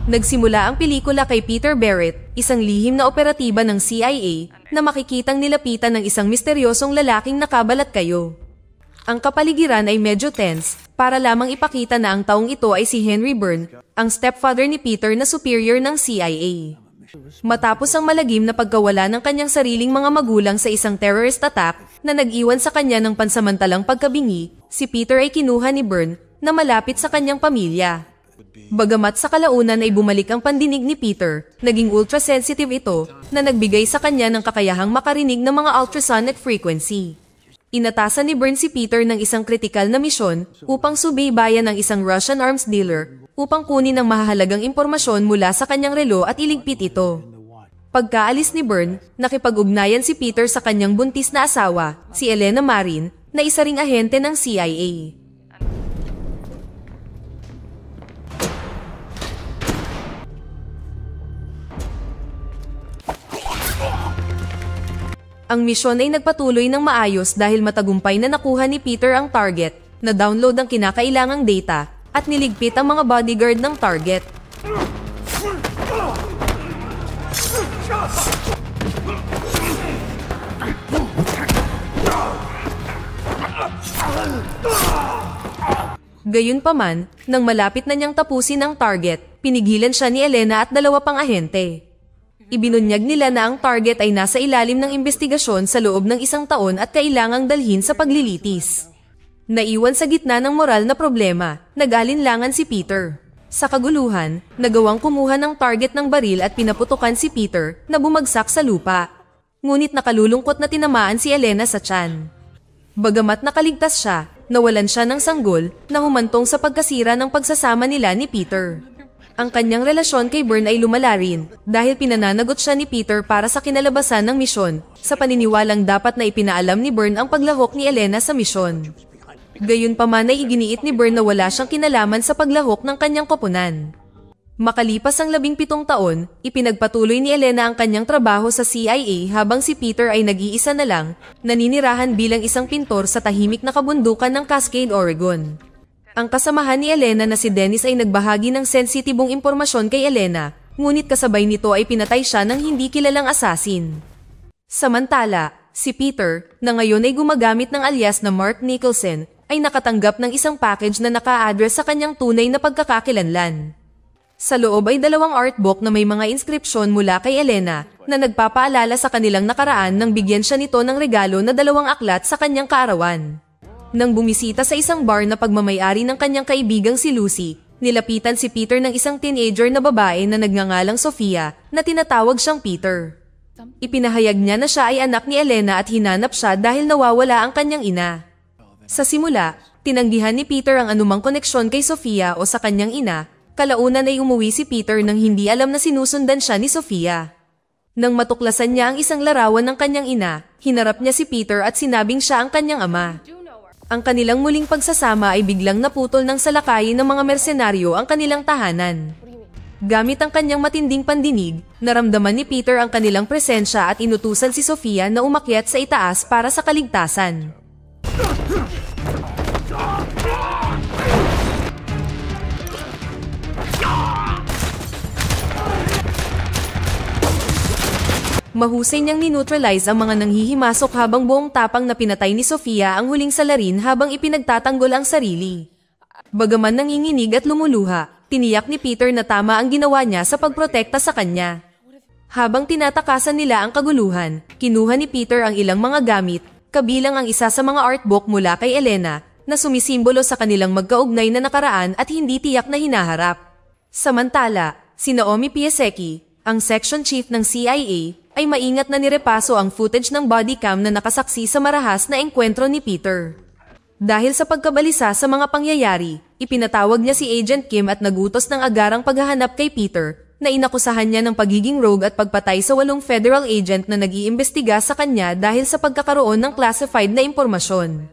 Nagsimula ang pelikula kay Peter Barrett, isang lihim na operatiba ng CIA, na makikitang nilapitan ng isang misteryosong lalaking nakabalat kayo. Ang kapaligiran ay medyo tense, para lamang ipakita na ang taong ito ay si Henry Byrne, ang stepfather ni Peter na superior ng CIA. Matapos ang malagim na pagkawala ng kanyang sariling mga magulang sa isang terrorist attack na nag-iwan sa kanya ng pansamantalang pagkabingi, si Peter ay kinuha ni Byrne na malapit sa kanyang pamilya. Bagamat sa kalaunan ay bumalik ang pandinig ni Peter, naging ultra-sensitive ito na nagbigay sa kanya ng kakayahang makarinig ng mga ultrasonic frequency. Inatasan ni Byrne si Peter ng isang kritikal na misyon upang subaybayan ng isang Russian arms dealer upang kunin ang mahahalagang impormasyon mula sa kanyang relo at iligpit ito. Pagkaalis ni Byrne, nakipag-ugnayan si Peter sa kanyang buntis na asawa, si Elena Marin, na isa ring ahente ng CIA. Ang misyon ay nagpatuloy ng maayos dahil matagumpay na nakuha ni Peter ang target, na-download ang kinakailangang data, at niligpit ang mga bodyguard ng target. Gayunpaman, nang malapit na niyang tapusin ang target, pinigilan siya ni Elena at dalawa pang ahente. Ibinunyag nila na ang target ay nasa ilalim ng investigasyon sa loob ng 1 taon at kailangang dalhin sa paglilitis. Naiwan sa gitna ng moral na problema, nag-alinlangan si Peter. Sa kaguluhan, nagawang kumuha ng target ng baril at pinaputukan si Peter na bumagsak sa lupa. Ngunit nakalulungkot na tinamaan si Elena sa tiyan. Bagamat nakaligtas siya, nawalan siya ng sanggol na humantong sa pagkasira ng pagsasama nila ni Peter. Ang kanyang relasyon kay Byrne ay lumala rin dahil pinananagot siya ni Peter para sa kinalabasan ng misyon sa paniniwalang dapat na ipinaalam ni Byrne ang paglahok ni Elena sa misyon. Gayunpaman ay iginiit ni Byrne na wala siyang kinalaman sa paglahok ng kanyang koponan. Makalipas ang 17 taon, ipinagpatuloy ni Elena ang kanyang trabaho sa CIA habang si Peter ay nag-iisa na lang, naninirahan bilang isang pintor sa tahimik na kabundukan ng Cascade, Oregon. Ang kasamahan ni Elena na si Dennis ay nagbahagi ng sensitibong impormasyon kay Elena, ngunit kasabay nito ay pinatay siya ng hindi kilalang asasin. Samantala, si Peter, na ngayon ay gumagamit ng alias na Mark Nicholson, ay nakatanggap ng isang package na naka-address sa kanyang tunay na pagkakakilanlan. Sa loob ay 2 artbook na may mga inskripsyon mula kay Elena na nagpapaalala sa kanilang nakaraan nang bigyan siya nito ng regalo na 2 aklat sa kanyang kaarawan. Nang bumisita sa isang bar na pagmamayari ng kanyang kaibigang si Lucy, nilapitan si Peter ng isang teenager na babae na nagngangalang Sofia na tinatawag siyang Peter. Ipinahayag niya na siya ay anak ni Elena at hinanap siya dahil nawawala ang kanyang ina. Sa simula, tinanggihan ni Peter ang anumang koneksyon kay Sofia o sa kanyang ina, kalaunan ay umuwi si Peter nang hindi alam na sinusundan siya ni Sofia. Nang matuklasan niya ang isang larawan ng kanyang ina, hinarap niya si Peter at sinabing siya ang kanyang ama. Ang kanilang muling pagsasama ay biglang naputol ng salakayin ng mga mersenaryo ang kanilang tahanan. Gamit ang kanyang matinding pandinig, naramdaman ni Peter ang kanilang presensya at inutusan si Sofia na umakyat sa itaas para sa kaligtasan. Mahusay niyang nineutralize ang mga nanghihimasok habang buong tapang na pinatay ni Sofia ang huling salarin habang ipinagtatanggol ang sarili. Bagaman nanginginig at lumuluha, tiniyak ni Peter na tama ang ginawa niya sa pagprotekta sa kanya. Habang tinatakasan nila ang kaguluhan, kinuha ni Peter ang ilang mga gamit, kabilang ang isa sa mga artbook mula kay Elena, na sumisimbolo sa kanilang magkaugnay na nakaraan at hindi tiyak na hinaharap. Samantala, si Naomi Piasecki, ang section chief ng CIA, ay maingat na nirepaso ang footage ng body cam na nakasaksi sa marahas na engkwentro ni Peter. Dahil sa pagkabalisa sa mga pangyayari, ipinatawag niya si Agent Kim at nagutos ng agarang paghahanap kay Peter, na inakusahan niya ng pagiging rogue at pagpatay sa 8 federal agent na nag-iimbestiga sa kanya dahil sa pagkakaroon ng classified na impormasyon.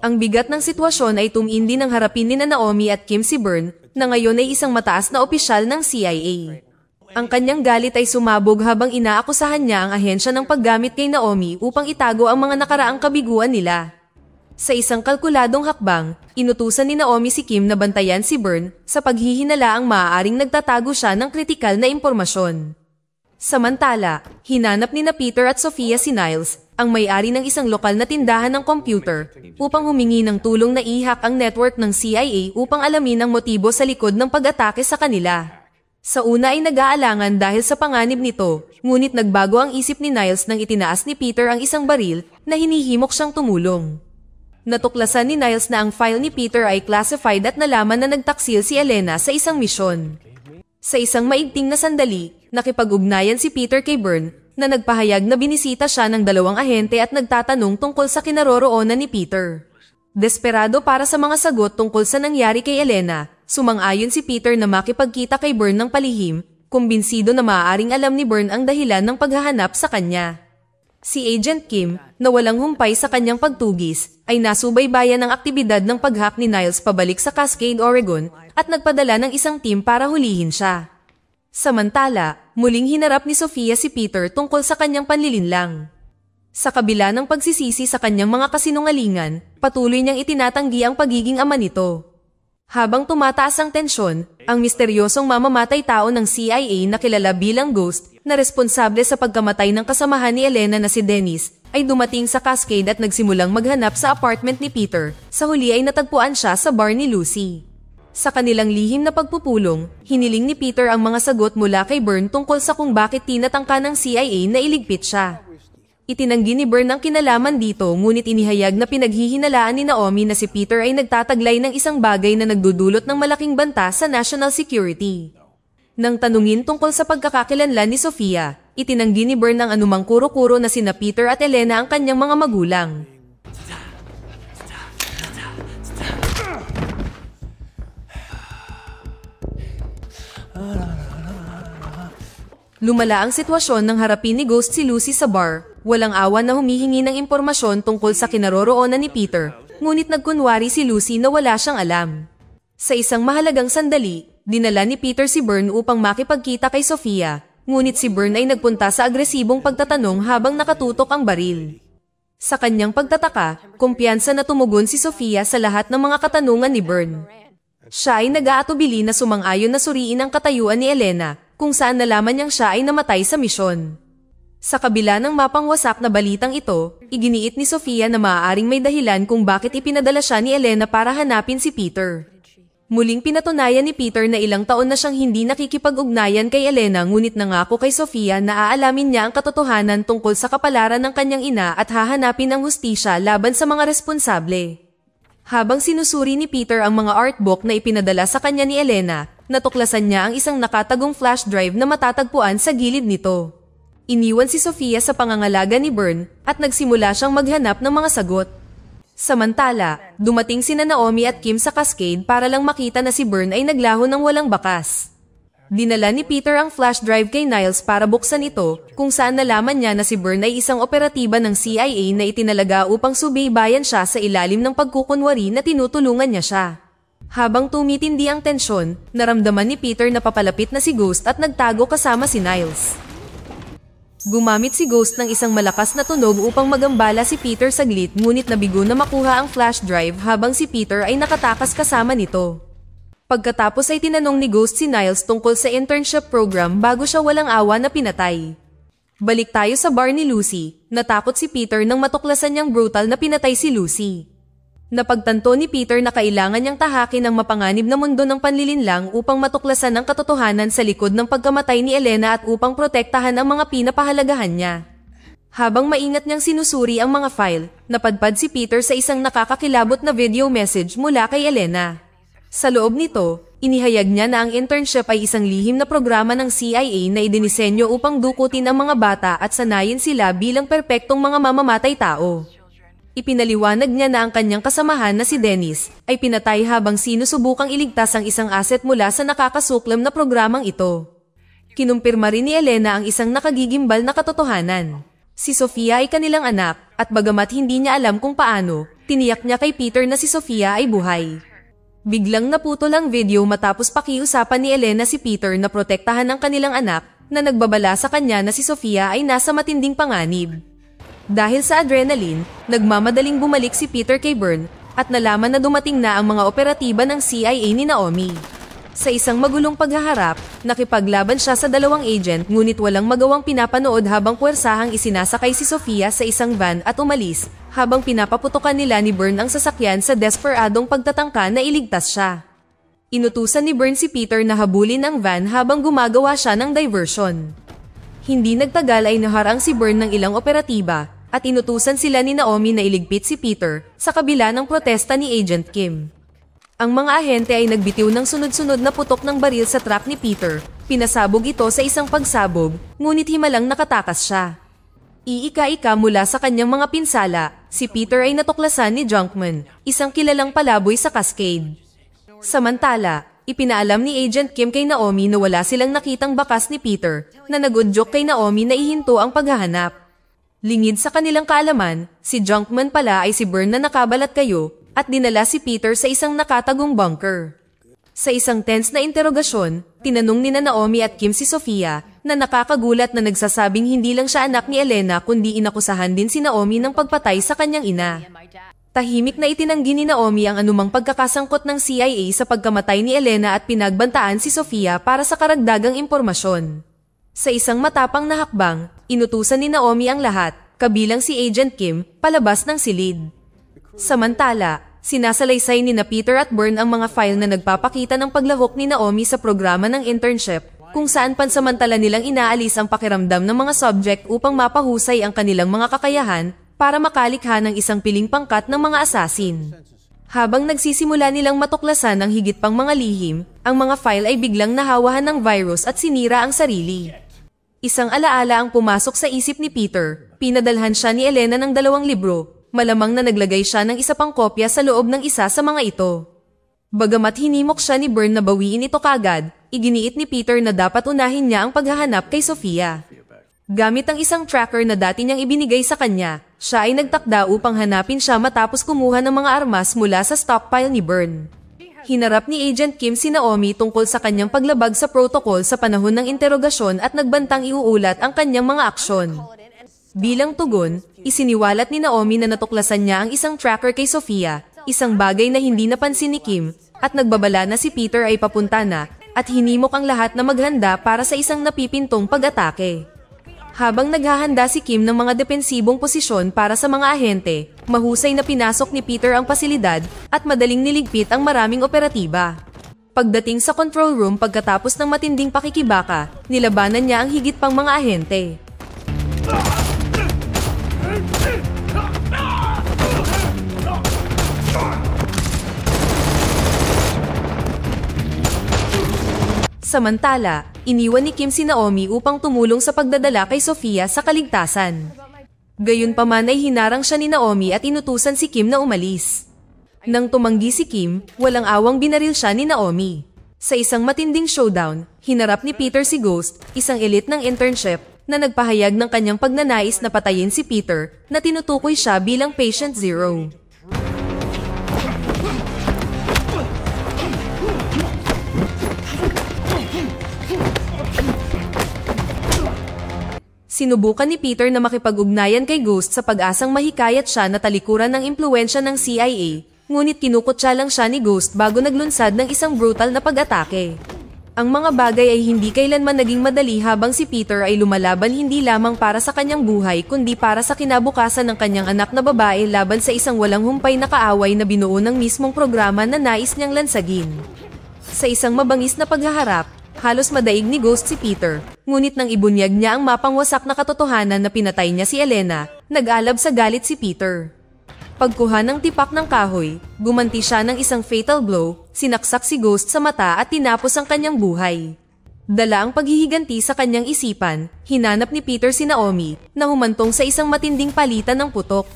Ang bigat ng sitwasyon ay tumindi ng harapin ni Naomi at Kim si Byrne, na ngayon ay isang mataas na opisyal ng CIA. Ang kanyang galit ay sumabog habang inaakusahan niya ang ahensya ng paggamit kay Naomi upang itago ang mga nakaraang kabiguan nila. Sa isang kalkuladong hakbang, inutusan ni Naomi si Kim na bantayan si Bern sa paghihinala ang maaaring nagtatago siya ng kritikal na impormasyon. Samantala, hinanap ni Peter at Sofia si Niles, ang may-ari ng isang lokal na tindahan ng computer, upang humingi ng tulong na ihak ang network ng CIA upang alamin ang motibo sa likod ng pag-atake sa kanila. Sa una ay nag-aalangan dahil sa panganib nito, ngunit nagbago ang isip ni Niles nang itinaas ni Peter ang isang baril na hinihimok siyang tumulong. Natuklasan ni Niles na ang file ni Peter ay classified at nalaman na nagtaksil si Elena sa isang misyon. Sa isang maigting na sandali, nakipag-ugnayan si Peter kay Bern na nagpahayag na binisita siya ng 2 ahente at nagtatanong tungkol sa kinaroroonan ni Peter. Desperado para sa mga sagot tungkol sa nangyari kay Elena, sumang-ayon si Peter na makipagkita kay Bern ng palihim, kumbinsido na maaaring alam ni Bern ang dahilan ng paghahanap sa kanya. Si Agent Kim, na walang humpay sa kanyang pagtugis, ay nasubaybayan ng aktibidad ng pag-hack ni Niles pabalik sa Cascade, Oregon, at nagpadala ng isang team para hulihin siya. Samantala, muling hinarap ni Sofia si Peter tungkol sa kanyang panlilinlang. Sa kabila ng pagsisisi sa kanyang mga kasinungalingan, patuloy niyang itinatanggi ang pagiging ama nito. Habang tumataas ang tensyon, ang misteryosong mamamatay tao ng CIA na kilala bilang Ghost, na responsable sa pagkamatay ng kasamahan ni Elena na si Dennis, ay dumating sa Cascade at nagsimulang maghanap sa apartment ni Peter. Sa huli ay natagpuan siya sa bar ni Lucy. Sa kanilang lihim na pagpupulong, hiniling ni Peter ang mga sagot mula kay Bern tungkol sa kung bakit tinatangka ng CIA na iligpit siya. Itinanggi ni Bern ang kinalaman dito, ngunit inihayag na pinaghihinalaan ni Naomi na si Peter ay nagtataglay ng isang bagay na nagdudulot ng malaking banta sa national security. Nang tanungin tungkol sa pagkakakilanlan ni Sofia, itinanggi ni Bern ang anumang kuro-kuro na sina Peter at Elena ang kanyang mga magulang. Lumala ang sitwasyon nang harapin ni Ghost si Lucy sa bar. Walang awa na humihingi ng impormasyon tungkol sa kinaroroonan ni Peter, ngunit nagkunwari si Lucy na wala siyang alam. Sa isang mahalagang sandali, dinala ni Peter si Bern upang makipagkita kay Sofia, ngunit si Bern ay nagpunta sa agresibong pagtatanong habang nakatutok ang baril. Sa kanyang pagtataka, kumpiyansa na tumugon si Sofia sa lahat ng mga katanungan ni Bern. Siya ay nag-aatubili na sumang-ayon na suriin ang katayuan ni Elena, kung saan nalaman niyang siya ay namatay sa misyon. Sa kabila ng mapangwasak na balitang ito, iginiit ni Sofia na maaaring may dahilan kung bakit ipinadala siya ni Elena para hanapin si Peter. Muling pinatunayan ni Peter na ilang taon na siyang hindi nakikipag-ugnayan kay Elena, ngunit nangako kay Sofia na aalamin niya ang katotohanan tungkol sa kapalaran ng kanyang ina at hahanapin ang hustisya laban sa mga responsable. Habang sinusuri ni Peter ang mga artbook na ipinadala sa kanya ni Elena, natuklasan niya ang isang nakatagong flash drive na matatagpuan sa gilid nito. Iniwan si Sofia sa pangangalaga ni Bern at nagsimula siyang maghanap ng mga sagot. Samantala, dumating sina Naomi at Kim sa Cascade para lang makita na si Bern ay naglaho ng walang bakas. Dinala ni Peter ang flash drive kay Niles para buksan ito, kung saan nalaman niya na si Bern ay isang operatiba ng CIA na itinalaga upang subaybayan siya sa ilalim ng pagkukunwari na tinutulungan niya siya. Habang tumitindi ang tensyon, naramdaman ni Peter na papalapit na si Ghost at nagtago kasama si Niles. Gumamit si Ghost ng isang malakas na tunog upang magambala si Peter saglit, ngunit nabigo na makuha ang flash drive habang si Peter ay nakatakas kasama nito. Pagkatapos ay tinanong ni Ghost si Niles tungkol sa internship program bago siya walang awa na pinatay. Balik tayo sa bar ni Lucy. Natakot si Peter nang matuklasan niyang brutal na pinatay si Lucy. Napagtanto ni Peter na kailangan niyang tahakin ang mapanganib na mundo ng panlilinlang upang matuklasan ang katotohanan sa likod ng pagkamatay ni Elena at upang protektahan ang mga pinapahalagahan niya. Habang maingat niyang sinusuri ang mga file, napadpad si Peter sa isang nakakakilabot na video message mula kay Elena. Sa loob nito, inihayag niya na ang internship ay isang lihim na programa ng CIA na idinisenyo upang dukutin ang mga bata at sanayin sila bilang perpektong mga mamamatay tao. Ipinaliwanag niya na ang kanyang kasamahan na si Dennis ay pinatay habang sinusubukang iligtas ang isang asset mula sa nakakasuklam na programang ito. Kinumpirma rin ni Elena ang isang nakagigimbal na katotohanan. Si Sofia ay kanilang anak at bagamat hindi niya alam kung paano, tiniyak niya kay Peter na si Sofia ay buhay. Biglang naputol ang video matapos pakiusapan ni Elena si Peter na protektahan ang kanilang anak na nagbabala sa kanya na si Sofia ay nasa matinding panganib. Dahil sa adrenaline, nagmamadaling bumalik si Peter kay Byrne at nalaman na dumating na ang mga operatiba ng CIA ni Naomi. Sa isang magulong paghaharap, nakipaglaban siya sa dalawang agent ngunit walang magawang pinapanood habang puwersahang isinasakay si Sofia sa isang van at umalis, habang pinapaputukan nila ni Byrne ang sasakyan sa desperadong pagtatangka na iligtas siya. Inutusan ni Byrne si Peter na habulin ang van habang gumagawa siya ng diversion. Hindi nagtagal ay naharang si Byrne ng ilang operatiba at inutusan sila ni Naomi na iligpit si Peter sa kabila ng protesta ni Agent Kim. Ang mga ahente ay nagbitiw ng sunod-sunod na putok ng baril sa truck ni Peter. Pinasabog ito sa isang pagsabog, ngunit himalang nakatakas siya. Iika-ika mula sa kanyang mga pinsala, si Peter ay natuklasan ni Junkman, isang kilalang palaboy sa Cascade. Samantala, ipinaalam ni Agent Kim kay Naomi na wala silang nakitang bakas ni Peter, na nag-udyok kay Naomi na ihinto ang paghahanap. Lingid sa kanilang kaalaman, si Junkman pala ay si Byrne na nakabalat kayo, at dinala si Peter sa isang nakatagong bunker. Sa isang tense na interogasyon, tinanong ni Naomi at Kim si Sofia na nakakagulat na nagsasabing hindi lang siya anak ni Elena kundi inakusahan din si Naomi ng pagpatay sa kanyang ina. Tahimik na itinanggi ni Naomi ang anumang pagkakasangkot ng CIA sa pagkamatay ni Elena at pinagbantaan si Sofia para sa karagdagang impormasyon. Sa isang matapang na hakbang, inutusan ni Naomi ang lahat, kabilang si Agent Kim, palabas ng silid. Samantala, sinasalaysay ni Peter at Byrne ang mga file na nagpapakita ng paglahok ni Naomi sa programa ng internship, kung saan pansamantala nilang inaalis ang pakiramdam ng mga subject upang mapahusay ang kanilang mga kakayahan para makalikha ng isang piling pangkat ng mga asasin. Habang nagsisimula nilang matuklasan ang higit pang mga lihim, ang mga file ay biglang nahawahan ng virus at sinira ang sarili. Isang alaala ang pumasok sa isip ni Peter, pinadalhan siya ni Elena ng 2 libro. Malamang na naglagay siya ng isa pang kopya sa loob ng isa sa mga ito. Bagamat hinimok siya ni Byrne na bawiin ito kagad, iginiit ni Peter na dapat unahin niya ang paghahanap kay Sofia. Gamit ang isang tracker na dati niyang ibinigay sa kanya, siya ay nagtakda upang hanapin siya matapos kumuha ng mga armas mula sa stockpile ni Byrne. Hinarap ni Agent Kim si Naomi tungkol sa kanyang paglabag sa protocol sa panahon ng interogasyon at nagbantang iuulat ang kanyang mga aksyon. Bilang tugon, isiniwalat ni Naomi na natuklasan niya ang isang tracker kay Sofia, isang bagay na hindi napansin ni Kim, at nagbabala na si Peter ay papunta na, at hinimok ang lahat na maghanda para sa isang napipintong pag-atake. Habang naghahanda si Kim ng mga depensibong posisyon para sa mga ahente, mahusay na pinasok ni Peter ang pasilidad at madaling niligpit ang maraming operatiba. Pagdating sa control room pagkatapos ng matinding pakikibaka, nilabanan niya ang higit pang mga ahente. Samantala, iniwan ni Kim si Naomi upang tumulong sa pagdadala kay Sofia sa kaligtasan. Gayunpaman ay hinarang siya ni Naomi at inutusan si Kim na umalis. Nang tumanggi si Kim, walang awang binaril siya ni Naomi. Sa isang matinding showdown, hinarap ni Peter si Ghost, isang elite ng internship, na nagpahayag ng kanyang pagnanais na patayin si Peter na tinutukoy siya bilang Patient Zero. Sinubukan ni Peter na makipag-ugnayan kay Ghost sa pag-asang mahikayat siya na talikuran ng impluwensya ng CIA, ngunit kinukutsa lang siya ni Ghost bago naglunsad ng isang brutal na pag-atake. Ang mga bagay ay hindi kailanman naging madali habang si Peter ay lumalaban hindi lamang para sa kanyang buhay kundi para sa kinabukasan ng kanyang anak na babae laban sa isang walang humpay na kaaway na binuo ng mismong programa na nais niyang lansagin. Sa isang mabangis na paghaharap, halos madaig ni Ghost si Peter, ngunit nang ibunyag niya ang mapangwasak na katotohanan na pinatay niya si Elena, nag-alab sa galit si Peter. Pagkuha ng tipak ng kahoy, gumanti siya ng isang fatal blow, sinaksak si Ghost sa mata at tinapos ang kanyang buhay. Dala ang paghihiganti sa kanyang isipan, hinanap ni Peter si Naomi na humantong sa isang matinding palitan ng putok.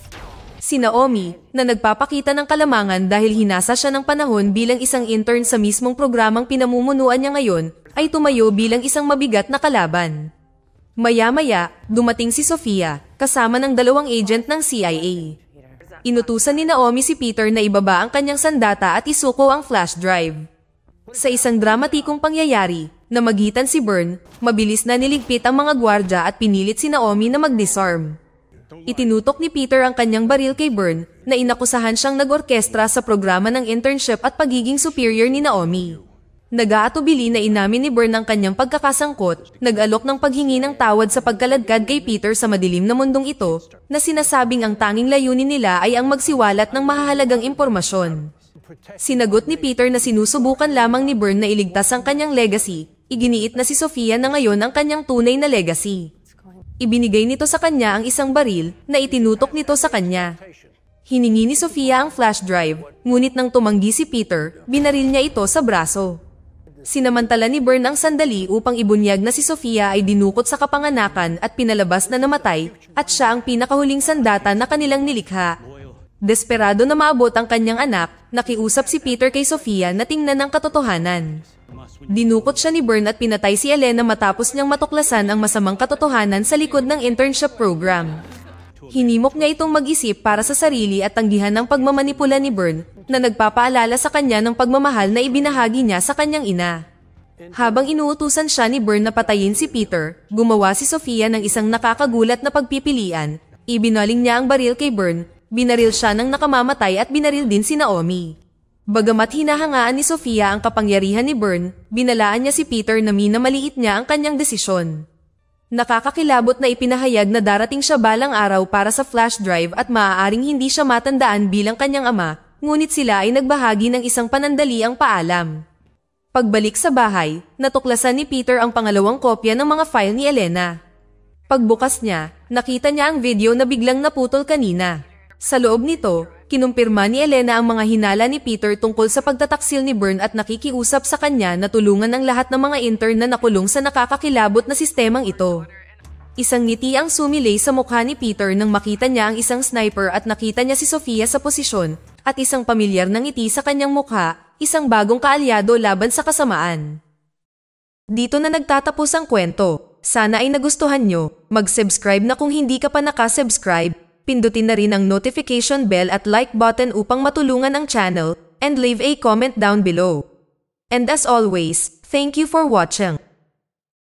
Si Naomi, na nagpapakita ng kalamangan dahil hinasa siya ng panahon bilang isang intern sa mismong programang pinamumunuan niya ngayon, ay tumayo bilang isang mabigat na kalaban. Maya-maya, dumating si Sofia, kasama ng 2 agent ng CIA. Inutusan ni Naomi si Peter na ibaba ang kanyang sandata at isuko ang flash drive. Sa isang dramatikong pangyayari, namagitan si Byrne, mabilis na niligpit ang mga gwardya at pinilit si Naomi na mag-disarm. Itinutok ni Peter ang kanyang baril kay Bern na inakusahan siyang nag-orkestra sa programa ng internship at pagiging superior ni Naomi. Nag-aatubili na inamin ni Bern ang kanyang pagkakasangkot, nag-alok ng paghingi ng tawad sa pagkaladkad kay Peter sa madilim na mundong ito, na sinasabing ang tanging layunin nila ay ang magsiwalat ng mahahalagang impormasyon. Sinagot ni Peter na sinusubukan lamang ni Bern na iligtas ang kanyang legacy, iginiit na si Sofia na ngayon ang kanyang tunay na legacy. Ibinigay nito sa kanya ang isang baril na itinutok nito sa kanya. Hiningi ni Sofia ang flash drive, ngunit nang tumanggi si Peter, binaril niya ito sa braso. Sinamantala ni Bern ang sandali upang ibunyag na si Sofia ay dinukot sa kapanganakan at pinalabas na namatay at siya ang pinakahuling sandata na kanilang nilikha. Desperado na maabot ang kanyang anak, nakiusap si Peter kay Sofia na tingnan ang katotohanan. Dinukot siya ni Bern at pinatay si Elena matapos niyang matuklasan ang masamang katotohanan sa likod ng internship program. Hinimok niya itong mag-isip para sa sarili at tanggihan ng pagmamanipula ni Bern na nagpapaalala sa kanya ng pagmamahal na ibinahagi niya sa kanyang ina. Habang inuutusan siya ni Bern na patayin si Peter, gumawa si Sofia ng isang nakakagulat na pagpipilian. Ibinaling niya ang baril kay Bern, binaril siya ng nakamamatay at binaril din si Naomi. Bagamat hinahangaan ni Sofia ang kapangyarihan ni Bern, binalaan niya si Peter na minamaliit niya ang kanyang desisyon. Nakakakilabot na ipinahayag na darating siya balang araw para sa flash drive at maaaring hindi siya matandaan bilang kanyang ama, ngunit sila ay nagbahagi ng isang panandaliang paalam. Pagbalik sa bahay, natuklasan ni Peter ang pangalawang kopya ng mga file ni Elena. Pagbukas niya, nakita niya ang video na biglang naputol kanina. Sa loob nito, kinumpirma ni Elena ang mga hinala ni Peter tungkol sa pagtataksil ni Bern at nakikiusap sa kanya na tulungan ang lahat ng mga intern na nakulong sa nakakakilabot na sistemang ito. Isang ngiti ang sumilay sa mukha ni Peter nang makita niya ang isang sniper at nakita niya si Sofia sa posisyon, at isang pamilyar na ngiti sa kanyang mukha, isang bagong kaalyado laban sa kasamaan. Dito na nagtatapos ang kwento. Sana ay nagustuhan nyo. Mag-subscribe na kung hindi ka pa nakasubscribe. Pindutin na rin ang notification bell at like button upang matulungan ang channel, and leave a comment down below. And as always, thank you for watching.